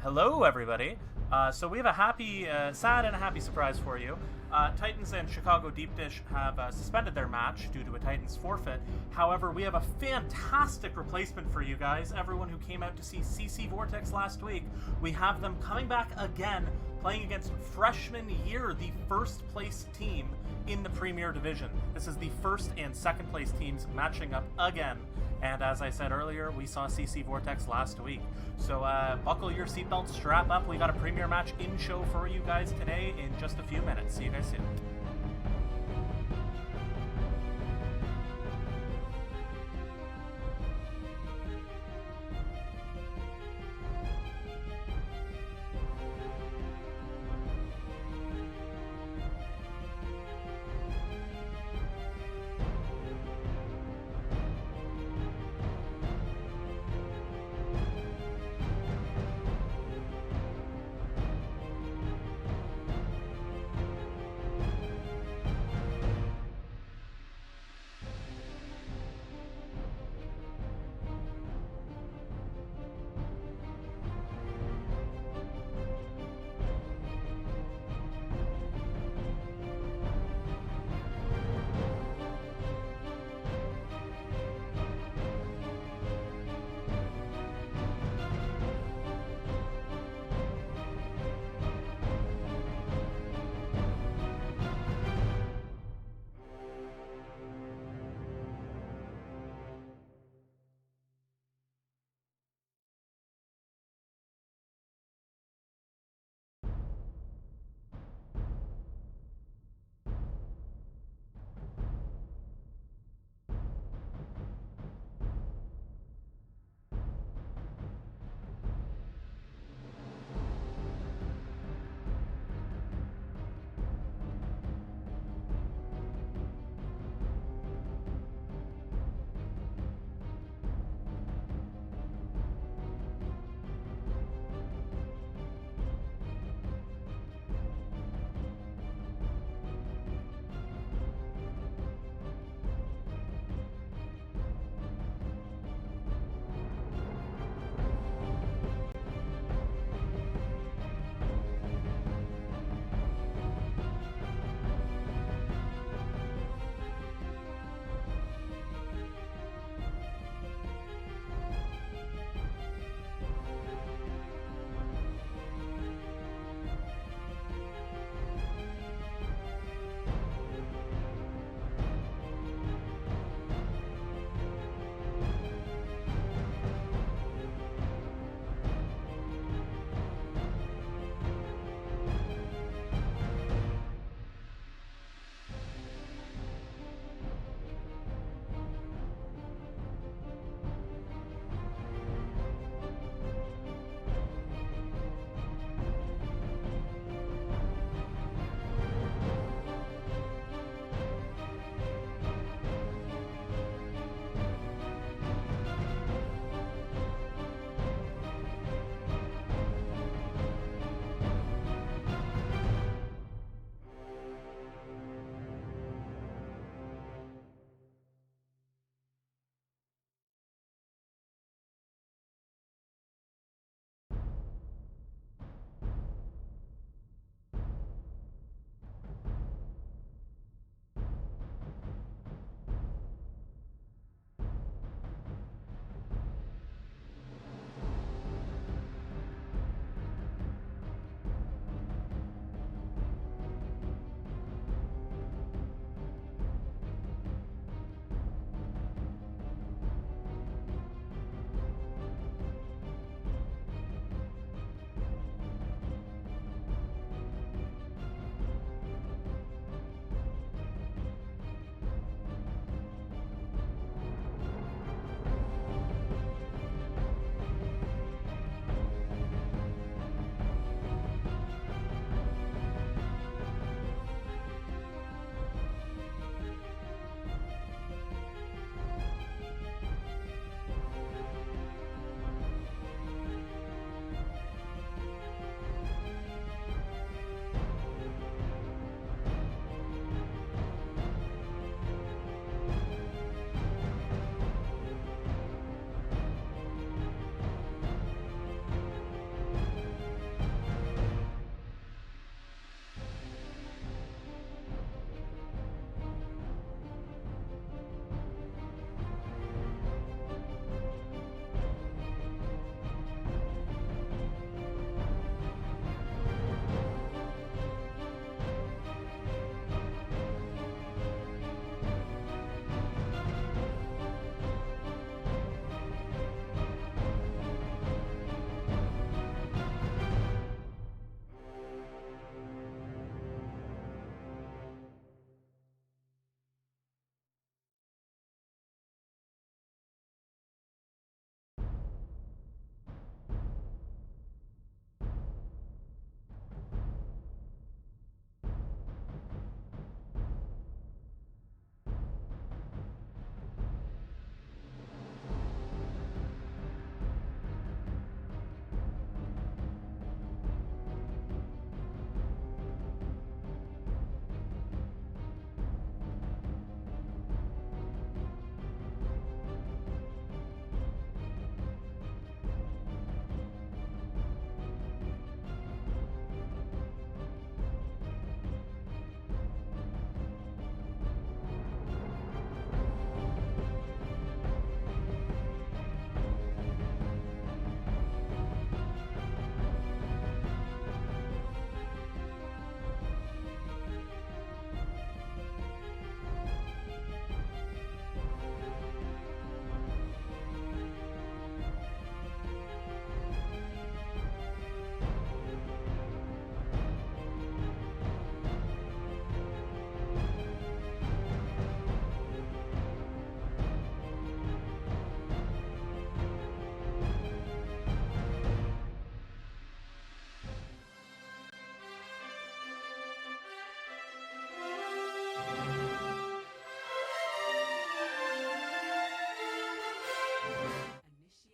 Hello, everybody. So we have a happy, sad and a happy surprise for you. Titans and Chicago Deep Dish have suspended their match due to a Titans forfeit. However, we have a fantastic replacement for you guys, everyone who came out to see CC Vortex last week. We have them coming back again, playing against Freshman Year, the first place team in the Premier Division. This is the first and second place teams matching up again. And as I said earlier, we saw CC Vortex last week. So buckle your seatbelts, strap up. We got a premier match in show for you guys today in just a few minutes. See you guys soon.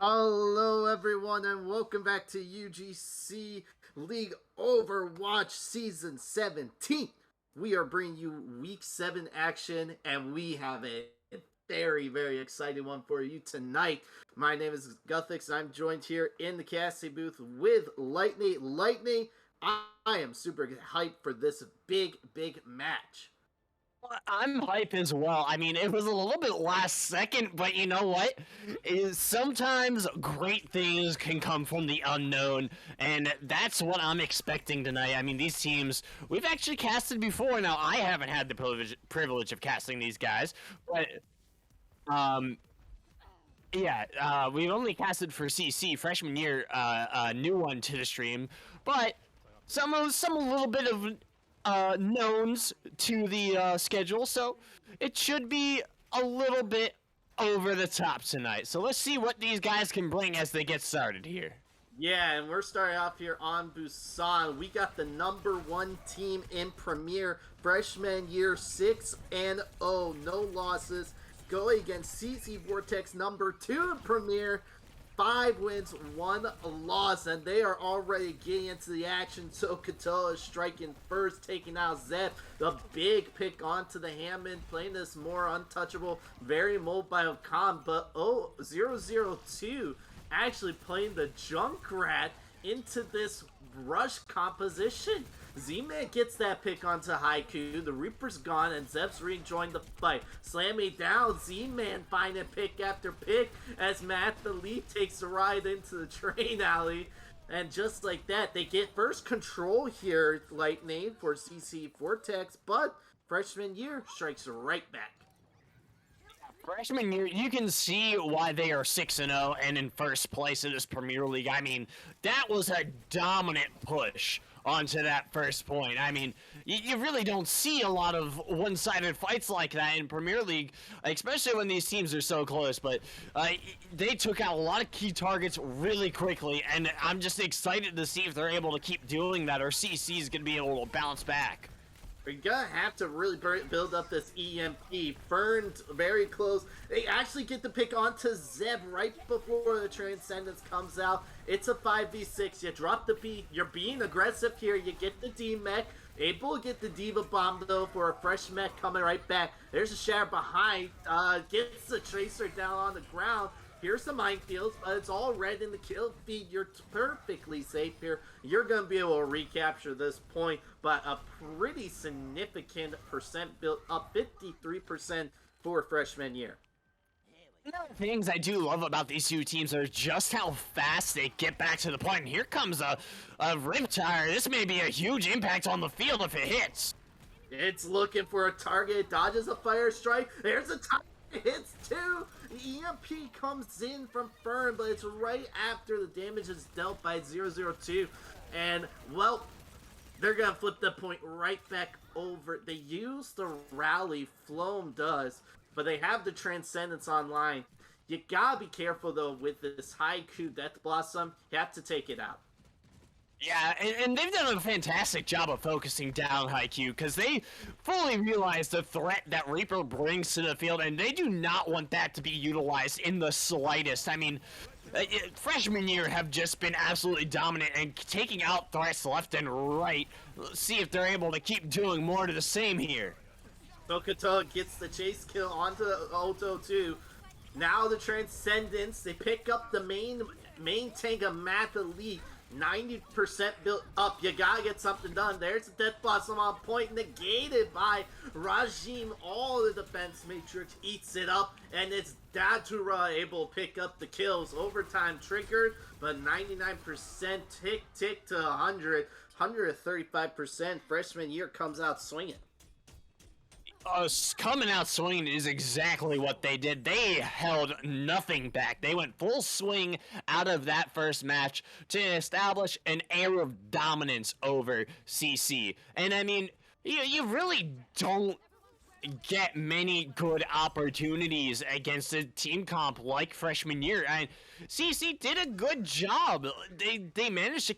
Hello, everyone, and welcome back to UGC League Overwatch Season 17. We are bringing you Week 7 action, and we have a very, very exciting one for you tonight. My name is Guthix, and I'm joined here in the casting booth with Lightning. Lightning, I am super hyped for this big match. I'm hype as well. I mean, it was a little bit last second, but you know what? Sometimes great things can come from the unknown, and that's what I'm expecting tonight. I mean, these teams, we've actually casted before. Now, I haven't had the privilege of casting these guys, but, yeah, we've only casted for CC, freshman year, new one to the stream, but some a little bit of knowns to the schedule, so it should be a little bit over the top tonight. So let's see what these guys can bring as they get started here. Yeah, and we're starting off here on Busan. We got the #1 team in Premier, freshman year 6-0, no losses, going against CC Vortex #2 in Premier. 5 wins, 1 loss, and they are already getting into the action. So Katoa is striking first, taking out Zeb. The big pick onto the Hammond, playing this more untouchable, very mobile comp. But 002 actually playing the Junkrat into this rush composition. Z-Man gets that pick onto Haiku, the Reaper's gone, and Zeb's rejoined the fight. Slamming down, Z-Man finding pick after pick as Matt the Lead takes a ride into the train alley. And just like that, they get first control here, Lightning, for CC Vortex, but freshman year strikes right back. Freshman year, you can see why they are 6-0 and in first place in this Premier League. I mean, that was a dominant push onto that first point. I mean, you really don't see a lot of one-sided fights like that in Premier League, especially when these teams are so close, but they took out a lot of key targets really quickly, and I'm just excited to see if they're able to keep doing that, or CC is going to be able to bounce back. We're gonna have to really build up this EMP. Fern's very close. They actually get the pick onto Zeb right before the Transcendence comes out. It's a 5v6. You drop the B. You're being aggressive here. You get the D-Mech. Able to get the Diva Bomb, though, for a fresh mech coming right back. There's a Shatter behind. Gets the Tracer down on the ground. Here's the minefields, but it's all red in the kill feed. You're perfectly safe here. You're going to be able to recapture this point, but a pretty significant percent built up, 53% for freshman year. One of the things I do love about these two teams are just how fast they get back to the point. And here comes a Riptire. This may be a huge impact on the field if it hits. It's looking for a target, dodges a fire strike. There's a target. Hits 2. The EMP comes in from Fern, but it's right after the damage is dealt by 002. And, well, they're going to flip the point right back over. They use the rally, Floam does, but they have the Transcendence online. You gotta be careful, though, with this Haiku Death Blossom. You have to take it out. Yeah, and they've done a fantastic job of focusing down Haiku, because they fully realize the threat that Reaper brings to the field, and they do not want that to be utilized in the slightest. I mean, freshman year have just been absolutely dominant and taking out threats left and right. Let's see if they're able to keep doing more to the same here. Sokoto gets the chase kill onto Oto too. Now the Transcendence, they pick up the main tank of Matt Elite. 90% built up. You gotta get something done. There's a Death Blossom on point, negated by Rajim. All the defense matrix eats it up, and it's Datura able to pick up the kills. Overtime triggered, but 99% tick to 100. 135%. Freshman year comes out swinging. Coming out swinging is exactly what they did. They held nothing back. They went full swing out of that first match to establish an air of dominance over CC. And I mean, you really don't get many good opportunities against a team comp like freshman year. And CC did a good job. They managed to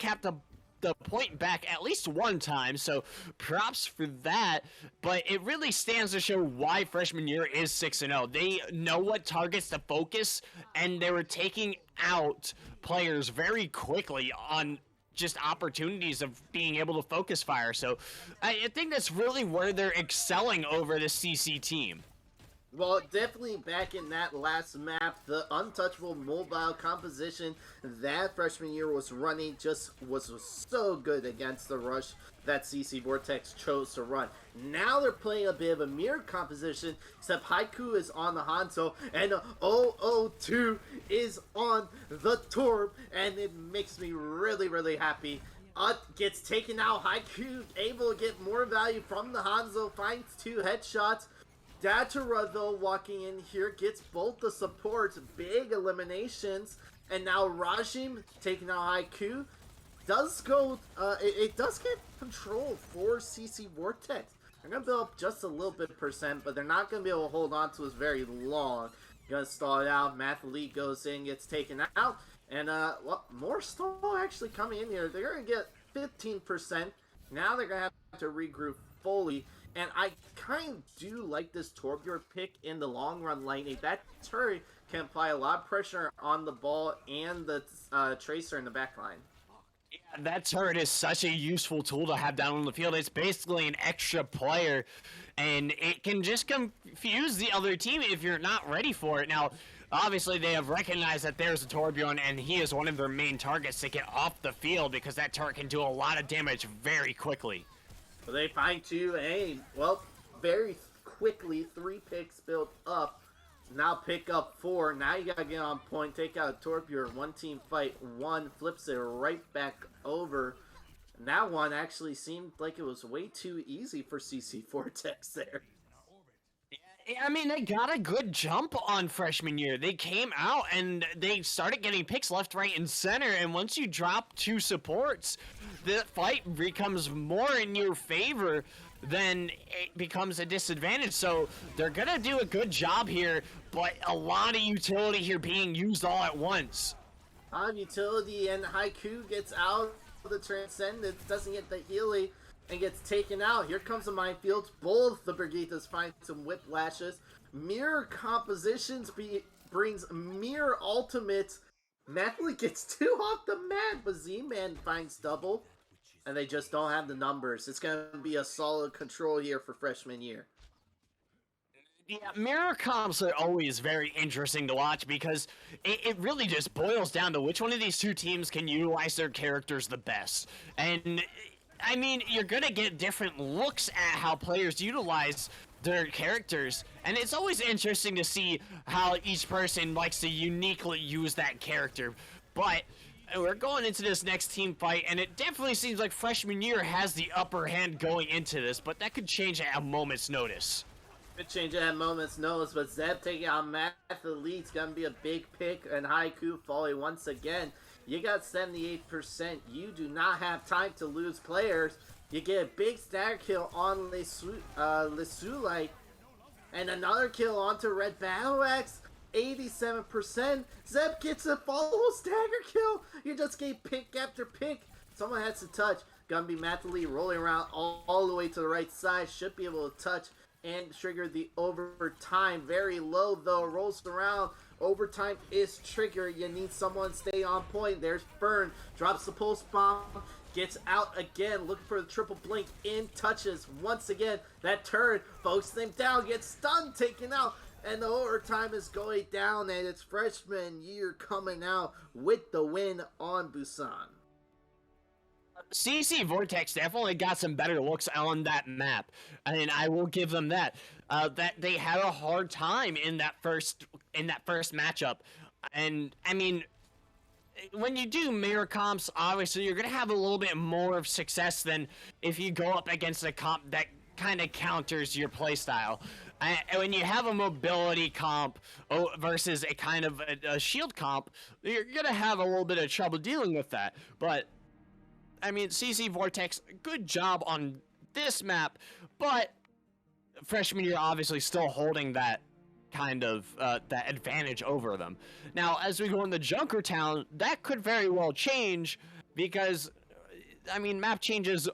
the point back at least one time, so props for that. But it really stands to show why freshman year is 6-0. They know what targets to focus, and they were taking out players very quickly on just opportunities of being able to focus fire. So I think that's really where they're excelling over the CC team. Well, definitely back in that last map, the untouchable mobile composition that freshman year was running just was so good against the rush that CC Vortex chose to run. Now they're playing a bit of a mirror composition, except Haiku is on the Hanzo, and 002 is on the Torb, and it makes me really, really happy. Gets taken out, Haiku able to get more value from the Hanzo, finds 2 headshots. Datura, though, walking in here, gets both the supports, big eliminations, and now Rajim taking out Haiku. Does go, it does get control for CC Vortex. They're going to build up just a little bit percent, but they're not going to be able to hold on to us very long. Going to stall it out, Mathlete goes in, gets taken out, and well, more stall actually coming in here. They're going to get 15%. Now they're going to have to regroup fully. And I kind of do like this Torbjorn pick in the long run lightning. That turret can apply a lot of pressure on the ball and the Tracer in the back line. Yeah, that turret is such a useful tool to have down on the field. It's basically an extra player, and it can just confuse the other team if you're not ready for it. Now, obviously, they have recognized that there's a Torbjorn, and he is one of their main targets to get off the field because that turret can do a lot of damage very quickly. But they find 2, and well, very quickly 3 picks built up. Now pick up 4. Now you gotta get on point, take out a Torbjorn. 1 team fight, 1 flips it right back over. And that one actually seemed like it was way too easy for CC Vortex there. I mean, they got a good jump on freshman year. They came out and they started getting picks left, right, and center. And once you drop 2 supports, the fight becomes more in your favor than it becomes a disadvantage. So they're going to do a good job here, but a lot of utility here being used all at once. On utility, and Haiku gets out of the Transcendence, doesn't get the healing, and gets taken out. Here comes the minefields. Both the Brigitas find some whiplashes. Mirror compositions brings mirror ultimates. Mathlete gets 2 off the mat, but Z-Man finds double. And they just don't have the numbers. It's going to be a solid control here for freshman year. Yeah, mirror comps are always very interesting to watch because it really just boils down to which one of these 2 teams can utilize their characters the best. And I mean, you're gonna get different looks at how players utilize their characters, and it's always interesting to see how each person likes to uniquely use that character. But we're going into this next team fight, and it definitely seems like freshman year has the upper hand going into this, but that could change at a moment's notice. Could change at a moment's notice, but Zeb taking on Mathlete's gonna be a big pick, and Haiku falling once again. You got 78%. You do not have time to lose players. You get a big stagger kill on Lesulite. And another kill onto Red Battle Axe. 87%. Zeb gets a follow stagger kill. You just get pick after pick. Someone has to touch. Gonna be Mathlete rolling around all the way to the right side. Should be able to touch and trigger the overtime. Very low though. Rolls around. Overtime is triggered. You need someone to stay on point. There's Fern. Drops the pulse bomb. Gets out again. Looking for the triple blink. In touches. Once again. That turret focuses him down. Gets stunned. Taken out. And the overtime is going down. And it's freshman year coming out with the win on Busan. CC Vortex definitely got some better looks on that map, and I will give them that. That they had a hard time in that first matchup, and I mean, when you do mirror comps, obviously you're gonna have a little bit more of success than if you go up against a comp that kind of counters your playstyle. When you have a mobility comp versus a kind of a shield comp, you're gonna have a little bit of trouble dealing with that, but. I mean, CC Vortex, good job on this map, but freshman year obviously still holding that kind of that advantage over them. Now, as we go into Junkertown, that could very well change because I mean, map changes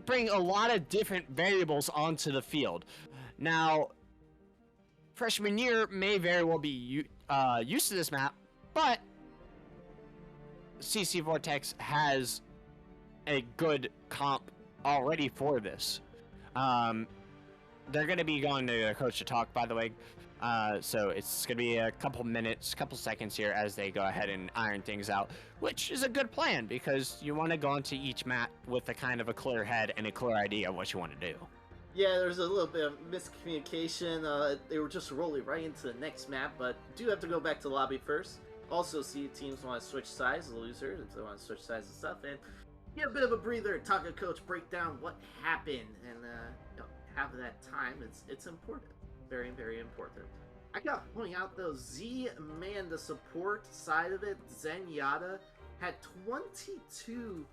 bring a lot of different variables onto the field. Now, freshman year may very well be used to this map, but CC Vortex has a good comp already for this. They're going to be going to their coach to talk, by the way. So it's going to be a couple minutes, couple seconds here as they go ahead and iron things out, which is a good plan because you want to go into each map with a kind of a clear head and a clear idea of what you want to do. Yeah, there's a little bit of miscommunication. They were just rolling right into the next map, but do have to go back to the lobby first. Also, see if teams want to switch sides, the losers, if they want to switch sides and stuff, and get a bit of a breather, talk to coach, break down what happened, and have that time. It's important. Very, very important. I gotta point out though, Z-Man, the support side of it, Zenyatta, had 22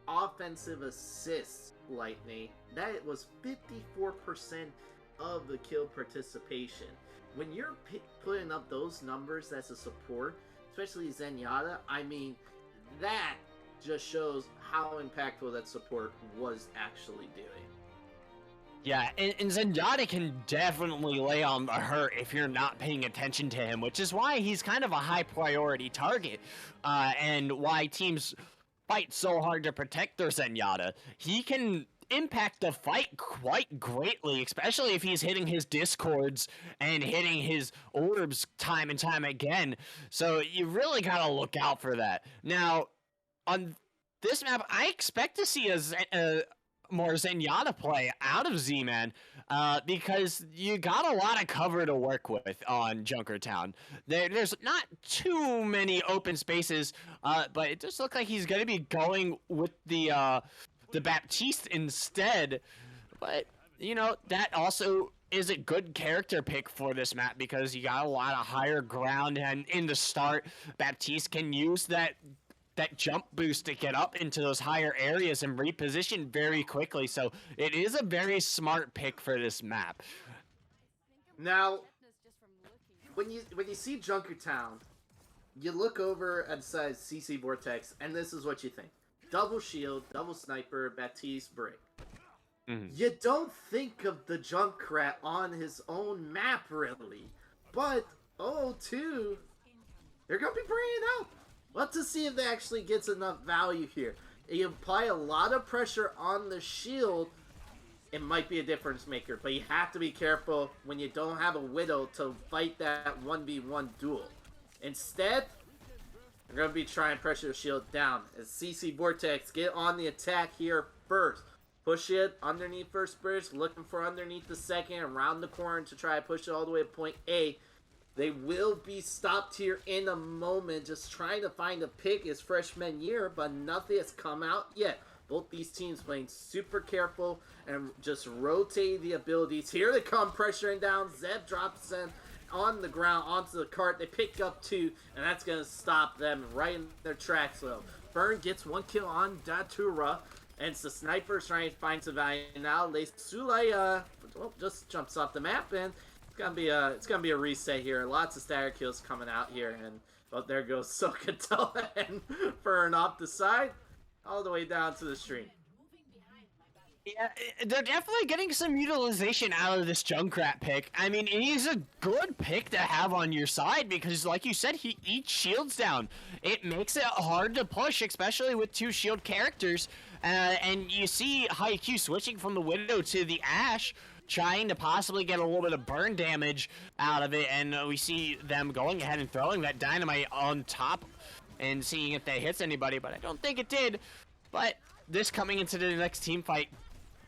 offensive assists, Lightning. That was 54% of the kill participation. When you're putting up those numbers as a support, especially Zenyatta, I mean, that just shows how impactful that support was actually doing. Yeah, and Zenyatta can definitely lay on the hurt if you're not paying attention to him, which is why he's kind of a high priority target, and why teams fight so hard to protect their Zenyatta. He can impact the fight quite greatly, especially if he's hitting his discords and hitting his orbs time and time again. So you really gotta look out for that. Now, on this map, I expect to see more Zenyatta play out of Z-Man, because you got a lot of cover to work with on Junkertown. There's not too many open spaces, but it does look like he's going to be going with the Baptiste instead. But, you know, that also is a good character pick for this map because you got a lot of higher ground, and in the start, Baptiste can use that jump boost to get up into those higher areas and reposition very quickly. So it is a very smart pick for this map. Now, when you see Junkertown, you look over at the side of CC Vortex, and this is what you think. Double shield, double sniper, Baptiste, break. Mm-hmm. You don't think of the Junkrat on his own map, really. But, 0-2, they're going to be bringing it out. Let's just see if they actually gets enough value here. You apply a lot of pressure on the shield, it might be a difference maker, but you have to be careful when you don't have a Widow to fight that 1v1 duel. Instead, they're going to be trying to pressure the shield down. As CC Vortex get on the attack here first. Push it underneath first bridge, looking for underneath the second, around the corner to try to push it all the way to point A. They will be stopped here in a moment, just trying to find a pick as freshman year, but nothing has come out yet. Both these teams playing super careful and just rotate the abilities. Here they come, pressuring down. Zeb drops them on the ground, onto the cart. They pick up 2, and that's going to stop them right in their tracks. So Burn gets 1 kill on Datura, and it's the snipers trying to find some value now. Sule just jumps off the map, and it's gonna be a reset here. Lots of stagger kills coming out here, and there goes Sokatel and Fern off the side, all the way down to the stream. Yeah, they're definitely getting some utilization out of this Junkrat pick. I mean, he's a good pick to have on your side because, like you said, he eats shields down. It makes it hard to push, especially with 2 shield characters. And you see Haikyuu switching from the Widow to the Ashe, trying to possibly get a little bit of burn damage out of it, and we see them going ahead and throwing that dynamite on top and seeing if that hits anybody, but I don't think it did. But this coming into the next team fight,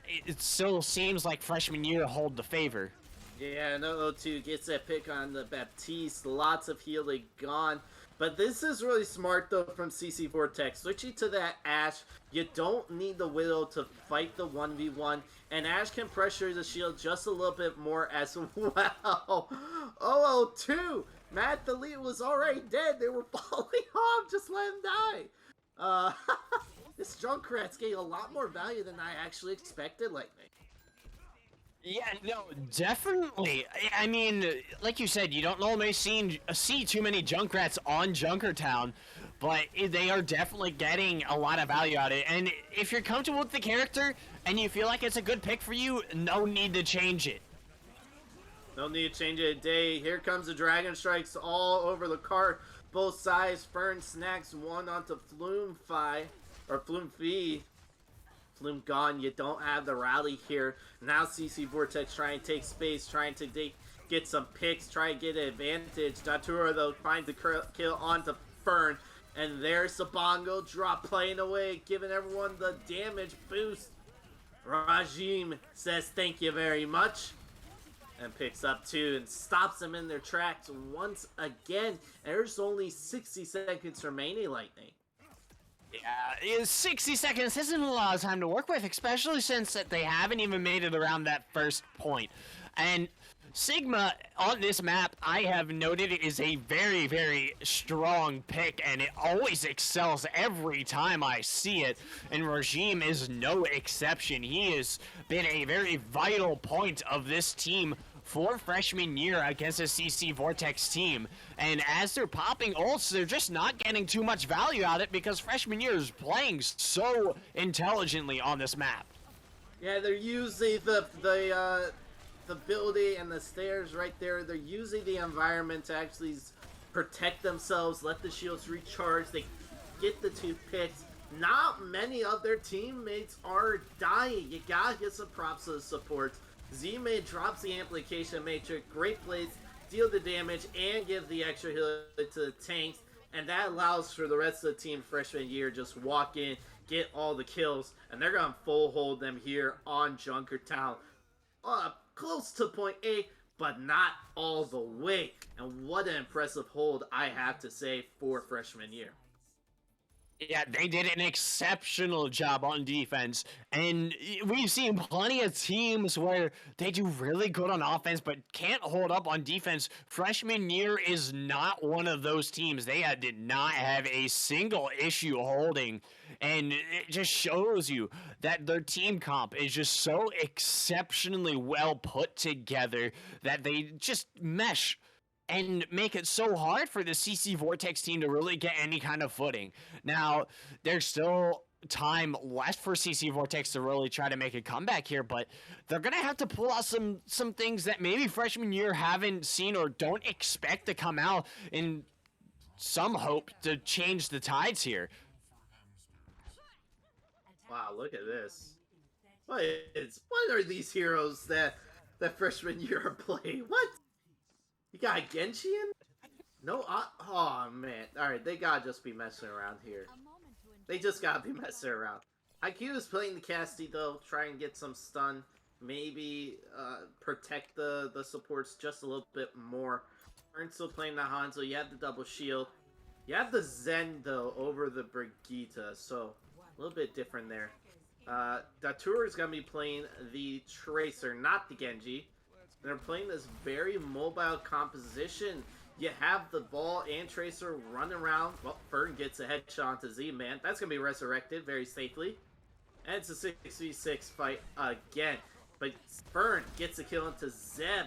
it still seems like freshman year hold the favor. Yeah, no 2 gets that pick on the Baptiste, lots of healing gone. But this is really smart, though, from CC Vortex. Switching to that Ashe, you don't need the Widow to fight the 1v1, and Ashe can pressure the shield just a little bit more as well. 0-2! Matt the lead was already dead. They were falling off. Just let him die. This Junkrat's getting a lot more value than I actually expected, Lightning. Yeah, no, definitely. I mean, like you said, you don't normally see too many Junkrats on Junkertown, but they are definitely getting a lot of value out of it. And if you're comfortable with the character and you feel like it's a good pick for you, no need to change it. No need to change it a day. Here comes the Dragon Strikes all over the cart. Both sides. Fern snacks one onto Flume Fi, or Flume Fee. Flume gone. You don't have the rally here. Now CC Vortex trying to take space, trying to get some picks, try to get an advantage. Datura, though, finds the kill onto Fern. And there's the bongo drop playing away, giving everyone the damage boost. Rajim says thank you very much. And picks up 2 and stops them in their tracks once again. There's only 60 seconds remaining, Lightning. Yeah, 60 seconds isn't a lot of time to work with, especially since that they haven't even made it around that first point. And Sigma, on this map, I have noted it is a very, very strong pick, and it always excels every time I see it, and Regime is no exception. He has been a very vital point of this team for freshman year against a CC Vortex team, and as they're popping ults, they're just not getting too much value out of it because freshman year is playing so intelligently on this map. Yeah, they're using the building and the stairs right there. They're using the environment to actually protect themselves, let the shields recharge. They get the 2 picks. Not many of their teammates are dying. You gotta get some props to the supports. Z-May drops the amplification matrix, great plays, deal the damage, and give the extra heal to the tanks. And that allows for the rest of the team freshman year just walk in, get all the kills, and they're gonna full hold them here on Junkertown. Close to point A, but not all the way. And what an impressive hold, I have to say, for freshman year. Yeah, they did an exceptional job on defense, and we've seen plenty of teams where they do really good on offense but can't hold up on defense. Freshman year is not one of those teams. They did not have a single issue holding, and it just shows you that their team comp is just so exceptionally well put together that they just mesh and make it so hard for the CC Vortex team to really get any kind of footing. Now, there's still time left for CC Vortex to really try to make a comeback here, but they're going to have to pull out some things that maybe freshman year haven't seen or don't expect to come out in some hope to change the tides here. Wow, look at this. What are these heroes that freshman year are playing? What? You got a Genji in? No, oh man. Alright, they gotta just be messing around here. They just gotta be messing around. IQ is playing the Casty though, try and get some stun. Maybe protect the supports just a little bit more. Ern's still playing the Hanzo, you have the double shield. You have the Zen though over the Brigitte, so a little bit different there. Datura is gonna be playing the Tracer, not the Genji. They're playing this very mobile composition. You have the ball and Tracer run around. Well, Fern gets a headshot onto Z-Man. That's going to be resurrected very safely. And it's a 6v6 fight again. But Fern gets a kill into Zeb.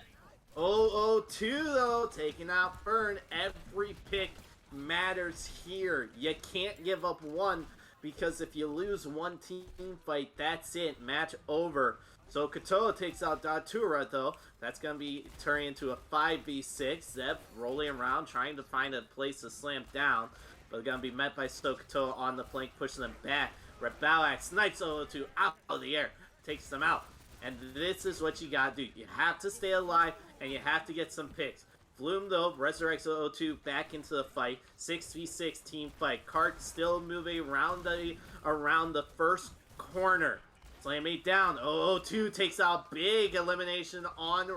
0-0-2 though, taking out Fern. Every pick matters here. You can't give up one, because if you lose one team fight, that's it. Match over. So Katoa takes out Datura though. That's going to be turning into a 5v6. Zeb rolling around, trying to find a place to slam down. But going to be met by Katoa on the flank, pushing them back. Red Balak snipes 0-2 out of the air. Takes them out. And this is what you got to do. You have to stay alive, and you have to get some picks. Flume though resurrects 0-2 back into the fight. 6v6 team fight. Cart still moving around the first corner. Slamming it down. 0-2 takes out big elimination on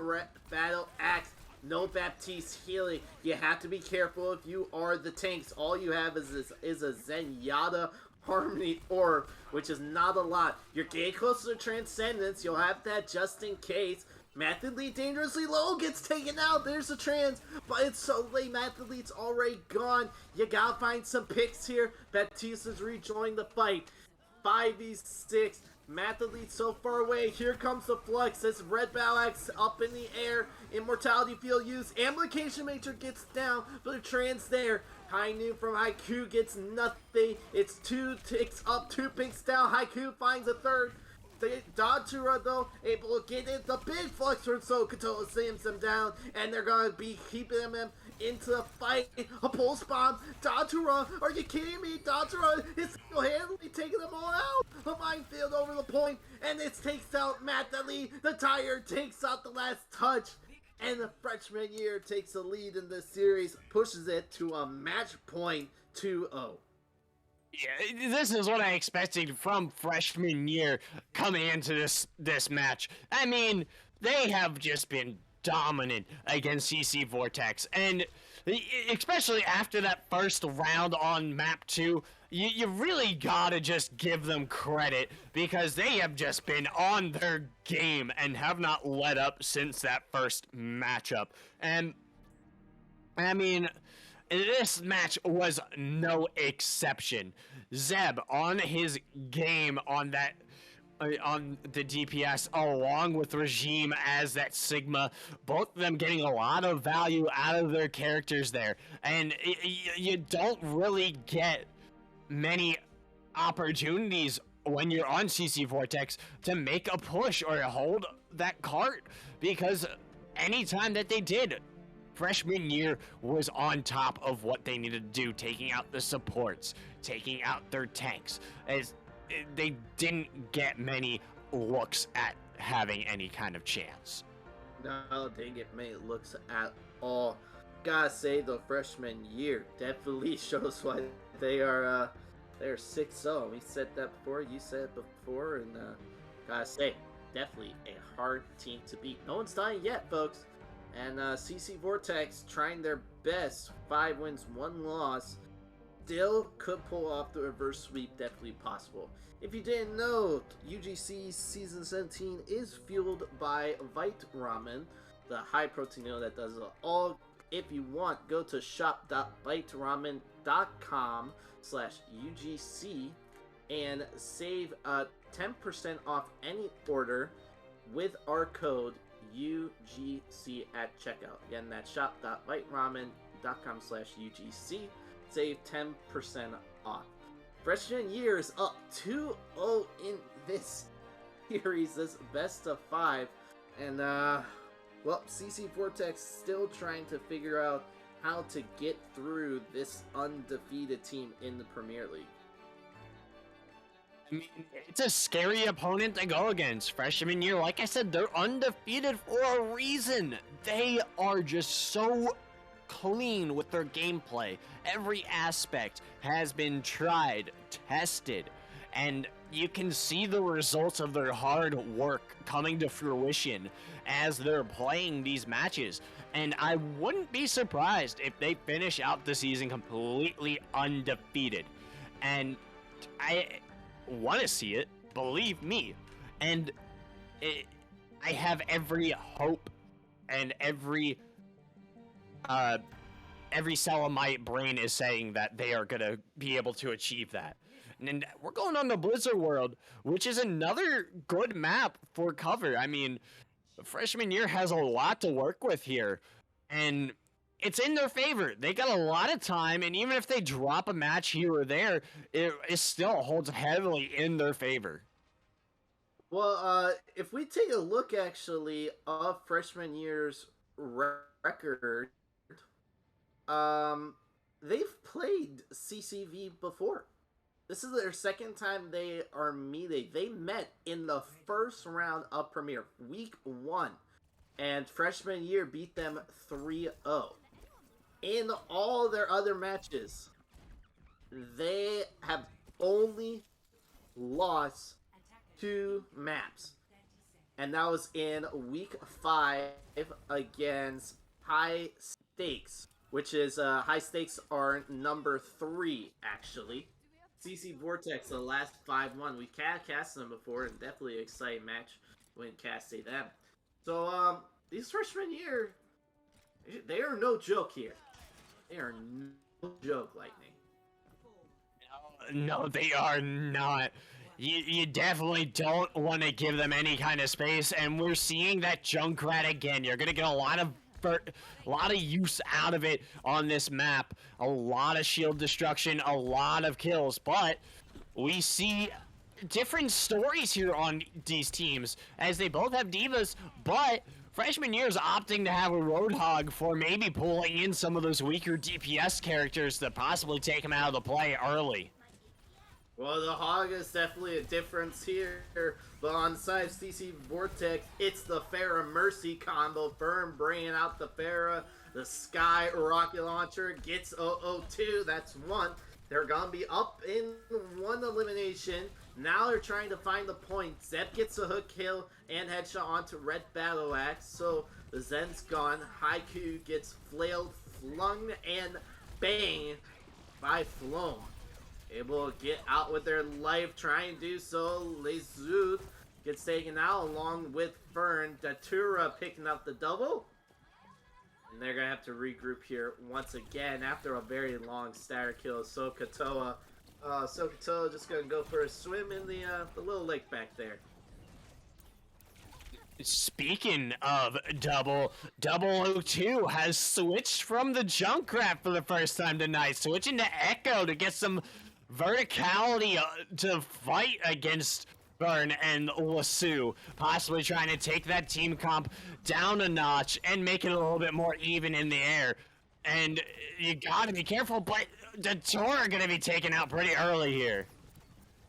Battle Axe. No Baptiste healing. You have to be careful if you are the tanks. All you have is a Zenyatta Harmony Orb, which is not a lot. You're getting closer to Transcendence. You'll have that just in case. Mathidly dangerously low gets taken out. There's a trans, but it's so late. Mathidly's already gone. You gotta find some picks here. Baptiste is rejoining the fight. 5v6. Mathalete so far away. Here comes the flux. This Red Balax up in the air. Immortality field used. Amplification Matrix gets down, but the trans there. High noon from Haiku gets nothing. It's 2 ticks up, 2 picks down. Haiku finds a third. Datura, though, able to get it. The big flex from Sokoto slams them down, and they're going to be keeping them into the fight. A pulse bomb. Datura, are you kidding me? Datura is single-handedly taking them all out. A minefield over the point, and this takes out Matali. The tire takes out the last touch, and the freshman year takes the lead in this series, pushes it to a match point 2-0. Yeah, this is what I expected from freshman year coming into this match. I mean, they have just been dominant against CC Vortex, and especially after that first round on map 2, you really gotta just give them credit, because they have just been on their game and have not let up since that first matchup. And I mean, this match was no exception. Zeb on his game on that on the DPS, along with Regime as that Sigma, both of them getting a lot of value out of their characters there. And you don't really get many opportunities when you're on CC Vortex to make a push or hold that cart, because anytime that they did, freshman year was on top of what they needed to do, taking out the supports, taking out their tanks, as they didn't get many looks at having any kind of chance. No, they didn't get many looks at all. Gotta say, the freshman year definitely shows why they're 6-0. We said that before, you said it before, and gotta say, definitely a hard team to beat. No one's dying yet, folks. And CC Vortex trying their best, 5 wins, 1 loss, still could pull off the reverse sweep, definitely possible. If you didn't know, UGC Season 17 is fueled by Vite Ramen, the high protein meal that does it all. If you want, go to shop.viteramen.com/UGC and save 10% off any order with our code UGC at checkout. Again, that's shop.viteramen.com/UGC. Save 10% off. Freshman year is up 2-0 in this series, this best of 5. And, well, CC Vortex still trying to figure out how to get through this undefeated team in the Premier League. I mean, it's a scary opponent to go against. Freshman year, like I said, they're undefeated for a reason. They are just so clean with their gameplay. Every aspect has been tried, tested, and you can see the results of their hard work coming to fruition as they're playing these matches. And I wouldn't be surprised if they finish out the season completely undefeated. And I want to see it, believe me. And I have every hope and every cell of my brain is saying that they are gonna be able to achieve that. And we're going on the Blizzard World, which is another good map for cover. I mean, freshman year has a lot to work with here, and it's in their favor. They got a lot of time, and even if they drop a match here or there, it still holds heavily in their favor. Well, if we take a look, actually, of freshman year's record, they've played CCV before. This is their second time they are meeting. They met in the first round of Premier, week 1, and freshman year beat them 3-0. In all their other matches, they have only lost 2 maps, and that was in week 5 against High Stakes, which is High Stakes are number 3 actually. CC Vortex, the last 5-1. We cast them before, and definitely an exciting match when casting them. So these freshman year, they are no joke here. They are no joke, Lightning. No, they are not. You definitely don't want to give them any kind of space, and we're seeing that Junkrat again. You're going to get a lot of use out of it on this map. A lot of shield destruction, a lot of kills, but we see different stories here on these teams as they both have divas, but Freshman Year's opting to have a Roadhog for maybe pulling in some of those weaker DPS characters to possibly take him out of the play early. Well, the Hog is definitely a difference here, but on the side of CC Vortex, it's the Pharah Mercy combo. Firm bringing out the Pharah, the Sky Rocket Launcher gets 002, that's one. They're gonna be up in one elimination. Now they're trying to find the point. Zeb gets a hook kill and headshot onto Red Battle Axe, so the Zen's gone. Haiku gets flailed, flung, and banged by Floam. Able to get out with their life, trying to do so. Lezuth gets taken out along with Fern. Datura picking up the double. And they're going to have to regroup here once again after a very long statter kill. Sokotoa. Sokotoa just going to go for a swim in the little lake back there. Speaking of double, 002 has switched from the Junkrat for the first time tonight, switching to Echo to get some verticality to fight against Burn and Lasu, possibly trying to take that team comp down a notch and make it a little bit more even in the air. And you gotta be careful, but Datura are gonna be taken out pretty early here.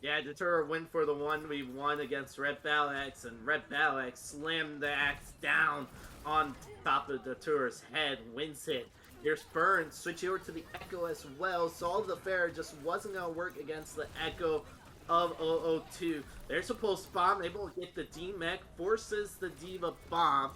Yeah, Datura went for the 1v1 against Red Balax, and Red Balax slammed the axe down on top of Datura's head, wins it. Here's Burn, switch over to the Echo as well. Saw the Fair just wasn't going to work against the Echo of 002. They're supposed to bomb, able to get the D-Mech, forces the Diva bomb.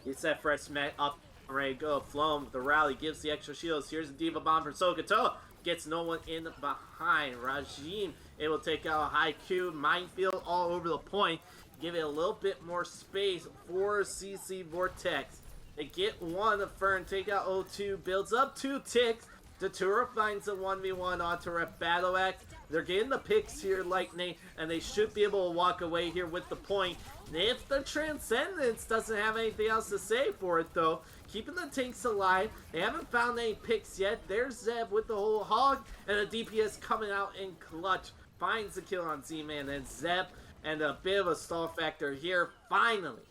Gets that fresh mech up, ready to go. Floam with the rally, gives the extra shields. Here's the Diva bomb for Sokotoa. Gets no one in behind. Rajim able to take out a Haiku. Minefield all over the point. Give it a little bit more space for CC Vortex. They get one of Fern, take out 0-2, builds up 2 ticks. Datura finds a 1v1 onto Rep Battle Axe. They're getting the picks here, Lightning, and they should be able to walk away here with the point. If the Transcendence doesn't have anything else to say for it, though, keeping the tanks alive. They haven't found any picks yet. There's Zeb with the whole hog, and the DPS coming out in clutch. Finds the kill on Z-Man and Zeb, and a bit of a stall factor here. Finally,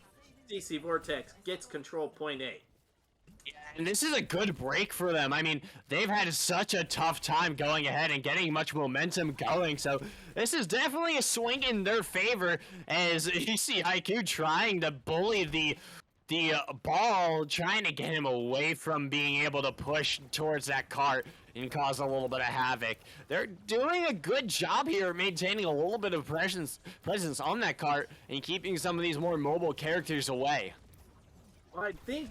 CC Vortex gets control point A. Yeah, and this is a good break for them. I mean, they've had such a tough time going ahead and getting much momentum going, so this is definitely a swing in their favor as you see Haiku trying to bully the ball, trying to get him away from being able to push towards that cart and cause a little bit of havoc. They're doing a good job here maintaining a little bit of presence on that cart and keeping some of these more mobile characters away. Well, I think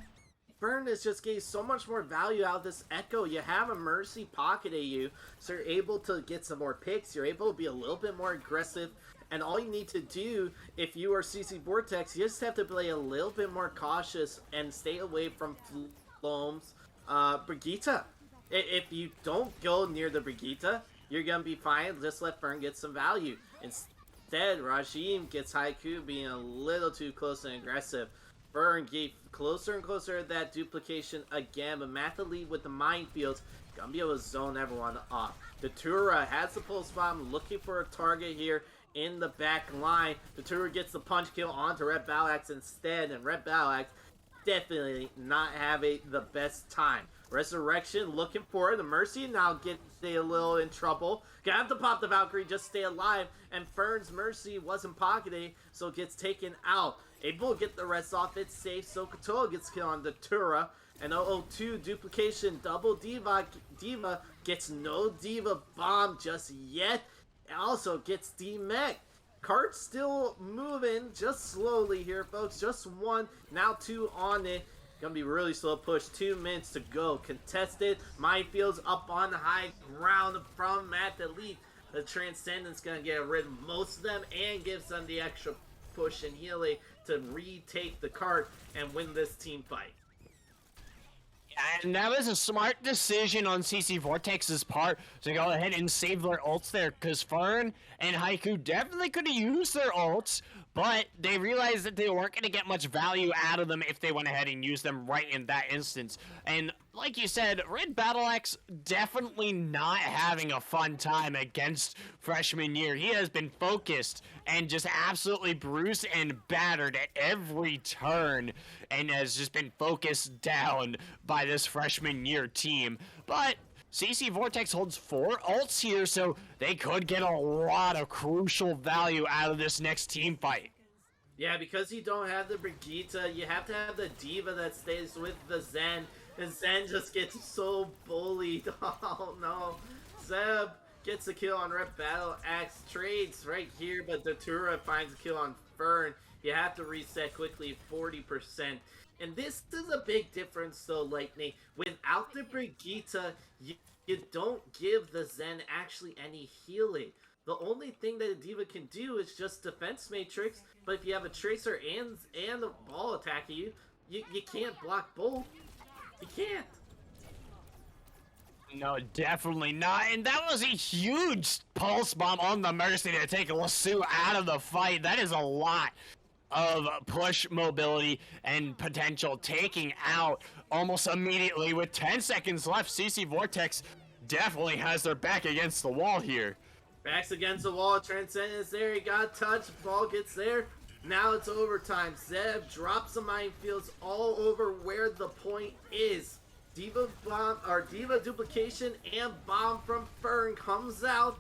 Burn is just getting so much more value out of this Echo. You have a Mercy pocket at you, so you're able to get some more picks. You're able to be a little bit more aggressive. And all you need to do, if you are CC Vortex, you just have to play a little bit more cautious and stay away from Floam's Brigitte. If you don't go near the Brigitte, you're going to be fine. Just let Fern get some value. Instead, Rajim gets Haiku being a little too close and aggressive. Fern gets closer and closer to that duplication again, but Mathalee with the minefields, going to be able to zone everyone off. Datura has the pulse bomb, looking for a target here in the back line. Datura gets the punch kill onto Red Balax instead, and Red Balax definitely not having the best time. Resurrection looking for it. The Mercy now gets a little in trouble. Gonna have to pop the Valkyrie, just stay alive. And Fern's Mercy wasn't pocketing, so it gets taken out. Able to get the rest off, it's safe. So Kotoa gets killed on Datura. And 002 duplication, double Diva gets no Diva bomb just yet. And also gets D-Mech. Cart's still moving, just slowly here, folks. Just one, now 2 on it. Gonna be really slow push. 2 minutes to go. Contested. Minefields up on the high ground from Matt Elite. The Transcendence gonna get rid of most of them and gives them the extra push and healing to retake the cart and win this team fight. And that was a smart decision on CC Vortex's part to go ahead and save their ults there, because Fern and Haiku definitely could have used their ults, but they realized that they weren't going to get much value out of them if they went ahead and used them right in that instance. And like you said, Red Battle Axe definitely not having a fun time against Freshman Year. He has been focused and just absolutely bruised and battered at every turn, and has just been focused down by this Freshman Year team. But CC Vortex holds 4 ults here, so they could get a lot of crucial value out of this next team fight. Yeah, because you don't have the Brigitte, you have to have the Diva that stays with the Zen, and Zen just gets so bullied. Oh no. Zeb gets a kill on Red Battle Axe, trades right here, but Datura finds a kill on Fern. You have to reset quickly, 40%. And this is a big difference though, Lightning. Without the Brigitte, you don't give the Zen actually any healing. The only thing that a Diva can do is just defense matrix, but if you have a Tracer and a ball attacking you, you can't block both. You can't. No, definitely not. And that was a huge pulse bomb on the Mercy to take Lasso out of the fight. That is a lot of push mobility and potential, taking out almost immediately with 10 seconds left. CC Vortex definitely has their back against the wall here. Backs against the wall, Transcendence there, he got touched, ball gets there. Now it's overtime. Zeb drops the minefields all over where the point is. Diva bomb, or Diva duplication and bomb from Fern comes out,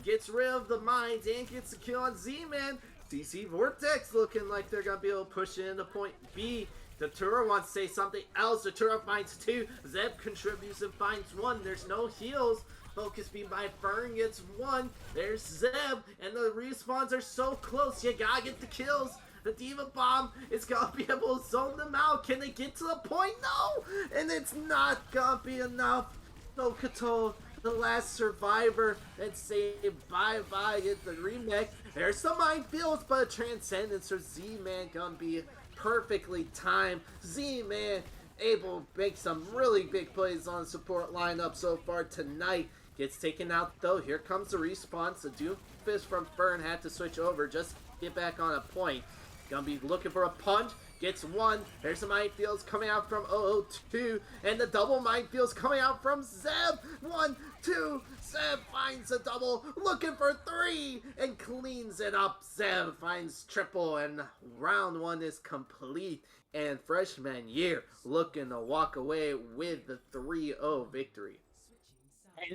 gets rid of the mines and gets a kill on Z-Man. CC Vortex looking like they're gonna be able to push it into point B. Datura wants to say something else. Datura finds 2. Zeb contributes and finds 1. There's no heals. Focus beam by Fern gets 1. There's Zeb, and the respawns are so close. You gotta get the kills. The Diva Bomb is gonna be able to zone them out. Can they get to the point? No! And it's not gonna be enough. No Kato, the last survivor, and say bye-bye at the remake. There's some minefields, but a Transcendence or Z-Man gonna be perfectly timed. Z-Man able to make some really big plays on the support lineup so far tonight. Gets taken out though. Here comes the response. The Doomfist from Fern had to switch over just to get back on a point. Gonna be looking for a punch. Gets 1. There's some minefields coming out from 002. And the double minefields coming out from Zeb. 1, 2. Zeb finds a double. Looking for 3. And cleans it up. Zeb finds triple. And round 1 is complete. And Freshman Year looking to walk away with the 3-0 victory.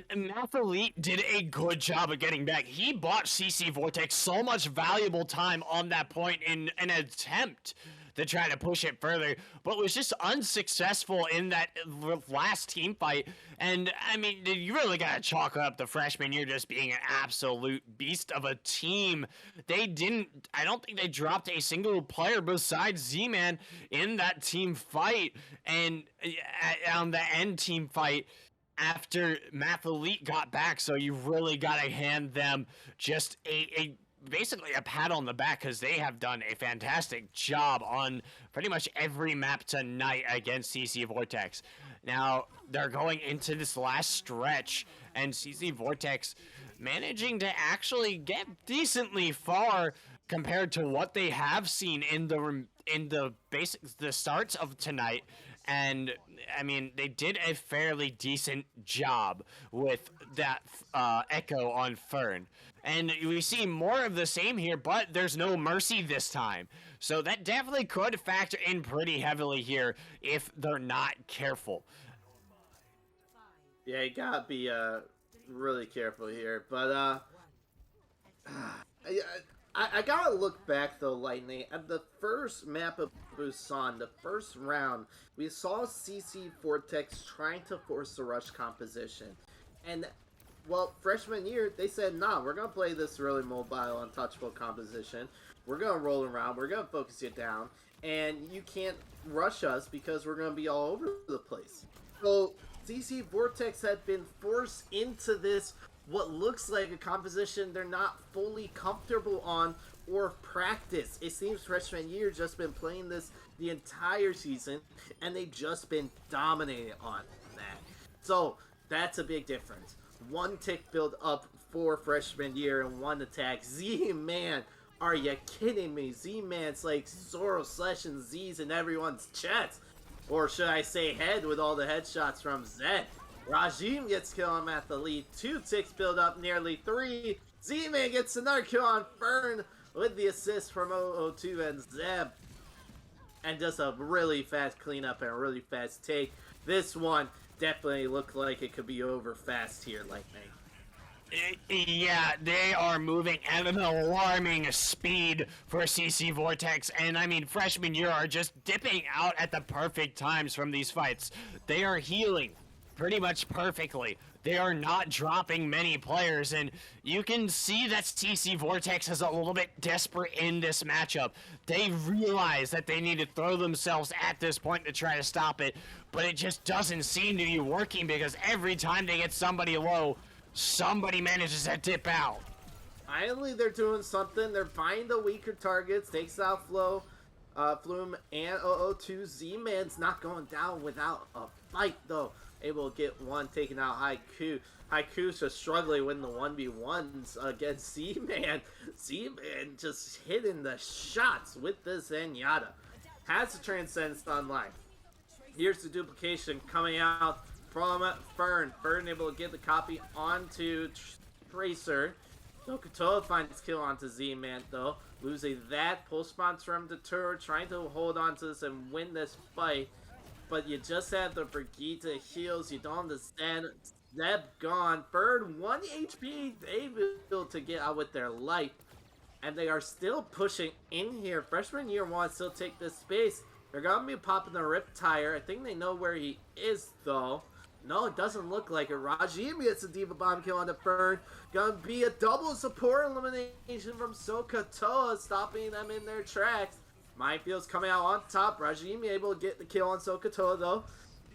And Math Elite did a good job of getting back. He bought CC Vortex so much valuable time on that point in an attempt to try to push it further, but was just unsuccessful in that last team fight. And I mean, you really gotta chalk up the Freshman Year just being an absolute beast of a team. I don't think they dropped a single player besides Z-Man in that team fight. And on the end team fight, after Math Elite got back, so you really gotta hand them just basically a pat on the back, because they have done a fantastic job on pretty much every map tonight against CC Vortex. Now, they're going into this last stretch, and CC Vortex managing to actually get decently far compared to what they have seen in the starts of tonight. And I mean, they did a fairly decent job with that Echo on Fern. And we see more of the same here, but there's no Mercy this time. So that definitely could factor in pretty heavily here if they're not careful. Yeah, you gotta be really careful here. But I gotta look back though, Lightning. At the first map of Busan, the first round, we saw CC Vortex trying to force the rush composition. And, well, Freshman Year, they said, nah, we're gonna play this really mobile, untouchable composition. We're gonna roll around, we're gonna focus you down, and you can't rush us because we're gonna be all over the place. So, CC Vortex had been forced into this what looks like a composition they're not fully comfortable on or practice. It seems Freshman Year just been playing this the entire season, and they've just been dominating on that. So that's a big difference. 1 tick build up for Freshman Year and 1 attack. Z-Man Are you kidding me? Z-Man's like Zoro slashing Z's in everyone's chest. Or should I say head with all the headshots from Zed. Rajim gets kill him at the lead. 2 ticks build up nearly 3. Z-Man gets another kill on Fern with the assist from 002 and Zeb. And just a really fast cleanup and a really fast take. This one definitely looked like it could be over fast here, Lightning. Yeah, they are moving at an alarming speed for CC Vortex, and I mean, Freshman Year are just dipping out at the perfect times from these fights. They are healing pretty much perfectly. They are not dropping many players, and you can see that CC Vortex is a little bit desperate in this matchup. They realize that they need to throw themselves at this point to try to stop it, but it just doesn't seem to be working because every time they get somebody low, somebody manages to dip out. Finally, they're doing something. They're finding the weaker targets. Takes out Flume and 002. Z-Man's not going down without a fight, though. Able to get one taken out. Haiku's just struggling with the 1v1s against Z-Man. Z-Man just hitting the shots with this Zenyatta. Has the Transcendence online. Here's the duplication coming out from Fern. Fern able to get the copy onto Tracer. Sokotoa finds kill onto Z-Man though. Losing that. Pull spawns from Datura, trying to hold on to this and win this fight. But you just have the Brigitte heals. You don't understand. Zeb gone. Fern 1 HP. Able to get out with their life. And they are still pushing in here. Freshman Year 1 still take this space. They're going to be popping the Rip Tire. I think they know where he is though. No, it doesn't look like it. Rajim gets a Diva Bomb kill on the Fern. Gonna be a double support elimination from Sokotoa, stopping them in their tracks. Mindfield's coming out on top. Rajim able to get the kill on Sokotoa though.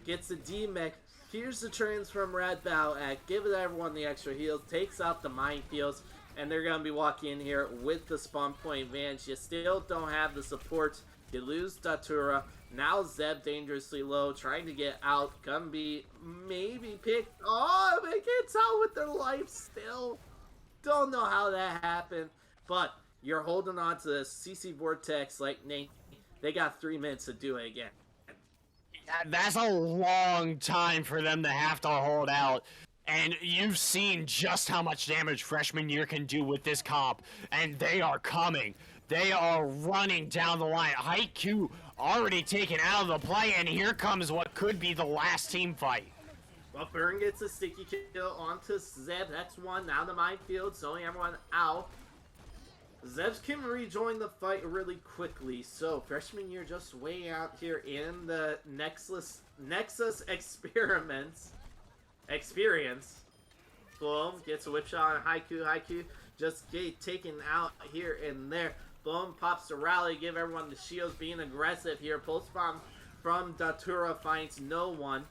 Gets the D-Mech. Here's the trans from Rad Battle Act. Giving everyone the extra heals. Takes out the Minefields. And they're gonna be walking in here with the spawn point advantage. You still don't have the support. You lose Datura. Now Zeb dangerously low, trying to get out. Gonna be maybe picked. Oh, it gets out with their life still. Don't know how that happened. But you're holding on to this CC Vortex like Nate. They got 3 minutes to do it again. That's a long time for them to have to hold out. And you've seen just how much damage Freshman Year can do with this comp. And they are coming. They are running down the line. Haiku already taken out of the play, and here comes what could be the last team fight. Well, Burn gets a sticky kill onto Zeb. That's one. Now the minefield, sewing everyone out. Zebs can rejoin the fight really quickly. So, Freshman Year just way out here in the Nexus experience. Boom, gets a whip shot on Haiku. Haiku just get taken out here and there. Boom, pops the rally, give everyone the shields, being aggressive here. Pulse bomb from Datura finds no one.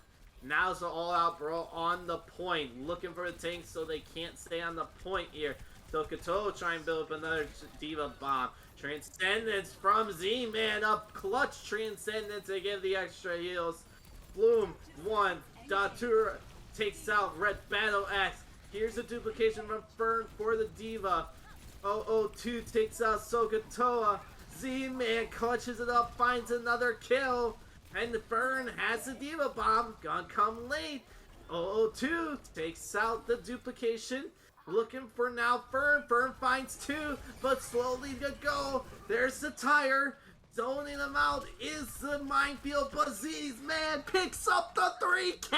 Now's the all-out bro on the point, looking for the tanks so they can't stay on the point here. So Katoa try and build up another Diva Bomb. Transcendence from Z-Man, up clutch Transcendence to give the extra heals. Bloom, 1, Datura takes out Red Battle Axe. Here's a duplication from Fern for the Diva. 002 takes out Sokotoa. Z-Man clutches it up, finds another kill. And Fern has the Diva Bomb. Gonna come late. 002 takes out the duplication. Looking for now Fern. Fern finds 2, but slowly to go. There's the tire. Zoning them out is the minefield, but Z-Man picks up the 3K.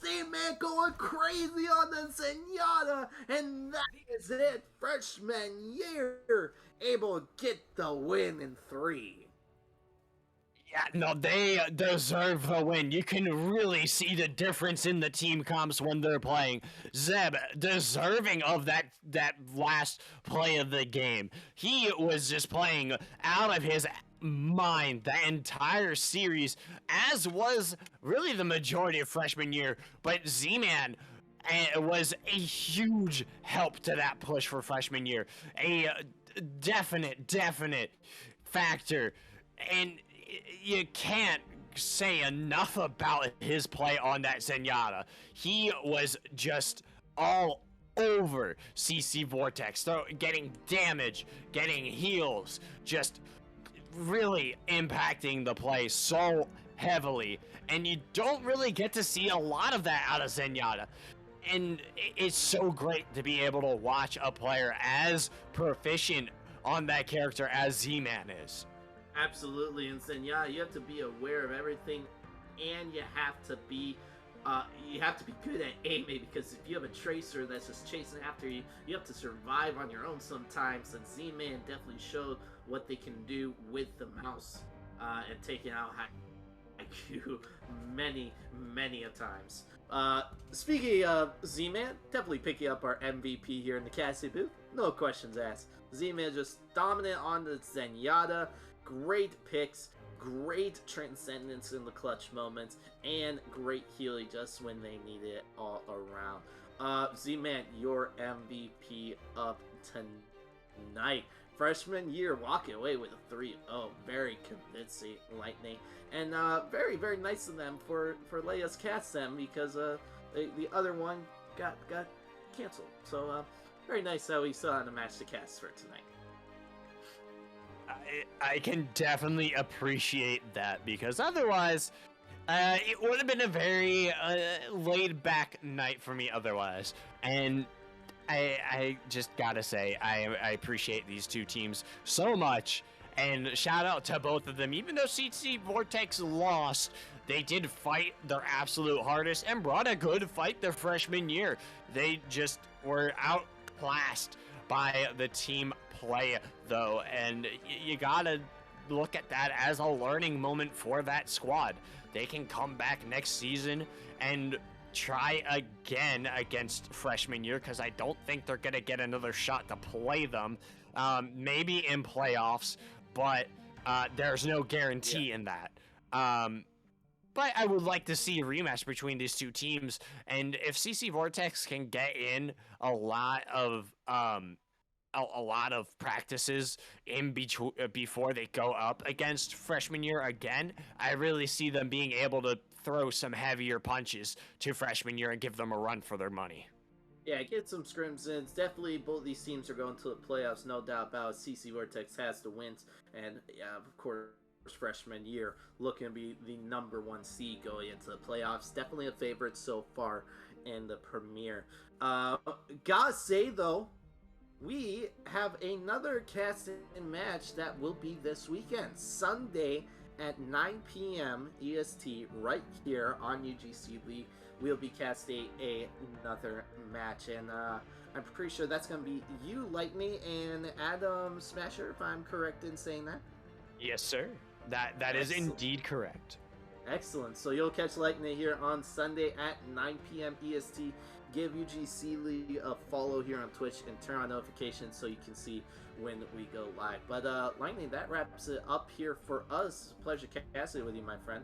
Z-Man going crazy on the Zenyatta, and that is it. Freshman Year able to get the win in 3. Yeah, no, they deserve the win. You can really see the difference in the team comps when they're playing. Zeb, deserving of that last play of the game. He was just playing out of his mind the entire series, as was really the majority of Freshman Year. But Z-Man was a huge help to that push for Freshman Year. A definite factor. And you can't say enough about his play on that Zenyatta. He was just all over CC Vortex, getting damage, getting heals, just really impacting the play so heavily. And you don't really get to see a lot of that out of Zenyatta. And it's so great to be able to watch a player as proficient on that character as Z-Man is. Absolutely, and Zenyatta, you have to be aware of everything, and you have to be good at aiming, because if you have a tracer that's just chasing after you, you have to survive on your own sometimes. And Z-Man definitely showed what they can do with the mouse, and taking out IQ many a times. Speaking of Z-Man, definitely picking up our MVP here in the Cassie booth. No questions asked. Z-Man just dominant on the Zenyatta. Great picks, great transcendence in the clutch moments, and great healing just when they need it all around. Z-Man, your MVP of tonight. Freshman year, walking away with a 3-0. Very convincing, Lightning. And very, very nice of them for letting us cast them, because the other one got canceled. So very nice that we still had a match to cast for tonight. I can definitely appreciate that, because otherwise, it would have been a very laid-back night for me otherwise. And I just gotta say, I appreciate these two teams so much, and shout out to both of them. Even though CC Vortex lost, they did fight their absolute hardest and brought a good fight their freshman year. They just were outclassed by the team play, though, and you gotta look at that as a learning moment for that squad. They can come back next season and try again against freshman year, because I don't think they're gonna get another shot to play them. Maybe in playoffs, but there's no guarantee in that. But I would like to see a rematch between these two teams, and if CC Vortex can get in a lot of practices in before they go up against freshman year again, I really see them being able to throw some heavier punches to freshman year and give them a run for their money. Yeah, get some scrims in. Definitely both these teams are going to the playoffs, no doubt about it. CC Vortex has the wins, and yeah, of course, freshman year looking to be the #1 seed going into the playoffs. Definitely a favorite so far in the Premier. Gotta say though, we have another casting match that will be this weekend, Sunday at 9 p.m. EST, right here on UGC League. We'll be casting another match, and I'm pretty sure that's going to be you, Lightning, and Adam Smasher, if I'm correct in saying that. Yes, sir. That is indeed correct. Excellent. So you'll catch Lightning here on Sunday at 9 p.m. EST. Give UGC League a follow here on Twitch and turn on notifications so you can see when we go live. But Lightning, that wraps it up here for us. Pleasure casting with you, my friend.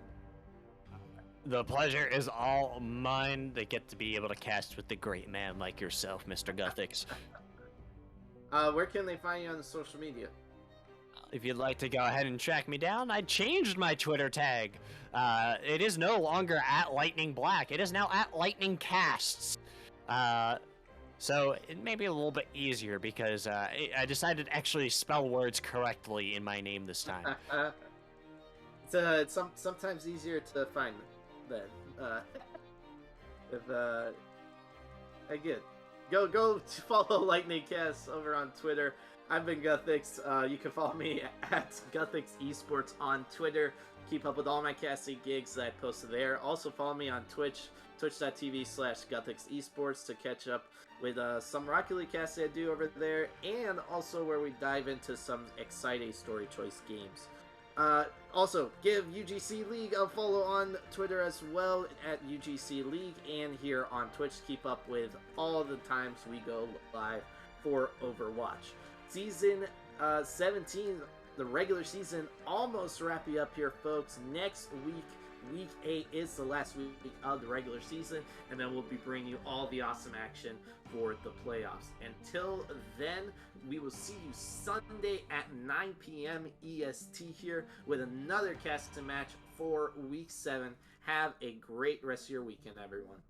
The pleasure is all mine. They get to be able to cast with the great man like yourself, Mr. Guthix. Where can they find you on the social media? If you'd like to go ahead and track me down, I changed my Twitter tag. It is no longer at Lightning Black. It is now at Lightning Casts. So it may be a little bit easier, because I decided to actually spell words correctly in my name this time. It's sometimes easier to find then. Again, go follow Lightning Cast over on Twitter. I've been Guthix. You can follow me at Guthix Esports on Twitter. Keep up with all my casting gigs that I posted there. Also follow me on Twitch, twitch.tv/Guthix Esports, to catch up with some Rocket League casting I do over there, and also where we dive into some exciting story choice games. Also, give UGC League a follow on Twitter as well, at UGC League, and here on Twitch. Keep up with all the times we go live for Overwatch. Season 17, the regular season, almost wrapping up here, folks. Next week, Week 8 is the last week of the regular season, and then we'll be bringing you all the awesome action for the playoffs. Until then, we will see you Sunday at 9 p.m. EST here with another casting match for Week 7. Have a great rest of your weekend, everyone.